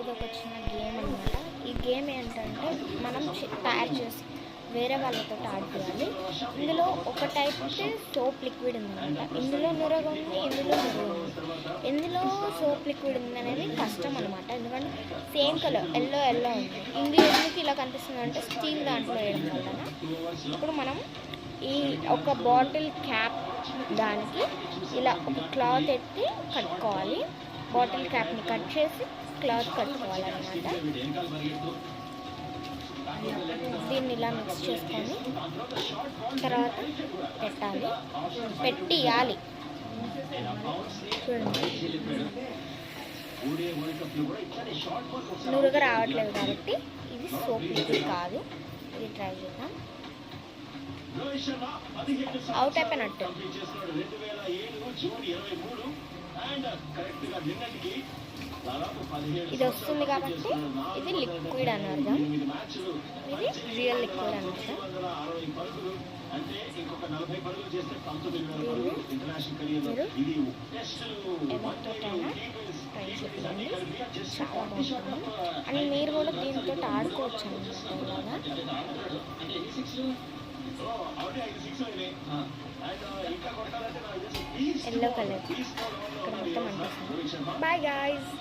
ఇది ఒక చిన్న గేమ్ అనమాట. ఈ గేమ్ ఏంటంటే మనం తయారు చేసి వేరే వాళ్ళతో ఆడుకోవాలి. ఇందులో ఒక టైప్ సోప్ లిక్విడ్ ఉందన్నమాట. ఇందులో నురగ ఉంది, ఇందులో నురగ ఉంది. ఎందులో సోప్ లిక్విడ్ ఉంది అనేది కష్టం అనమాట, ఎందుకంటే సేమ్ కలర్ ఎల్లో ఉంది. ఇందులో ఎందుకు ఇలా కనిపిస్తుంది అంటే స్టీల్ దాంట్లో వేయడం వలన. ఇప్పుడు మనం ఈ ఒక బాటిల్ క్యాప్ దానికి ఇలా ఒక క్లాత్ ఎత్తి కట్టుకోవాలి. బాటిల్ క్యాప్ని కట్ చేసి క్లాత్ కట్టుకోవాలన్నమాట. దీన్ని ఇలా మిక్స్ చేసుకొని తర్వాత పెట్టియాలి. చూడండి, నురుగ రావట్లేదు కాబట్టి ఇది సోప్ లిక్విడ్ కాదు. ఇది ట్రై చేద్దాం. అవుట్ అయిపోయినట్టు. ఇది వస్తుంది కాబట్టి ఇది లిక్విడ్ అని అర్థం. ఇది రియల్ లిక్విడ్ అని అర్థం. మీరు ఎవరితోటైనా ట్రై చేయండి, చాలా బాగుంటుంది. అండ్ మీరు కూడా దీంతో ఆడుకోవచ్చు అన్నమాట. ఇలాగా ఎల్లో కలర్ ఇక్కడ మొత్తం అనిపిస్తుంది. Bye guys.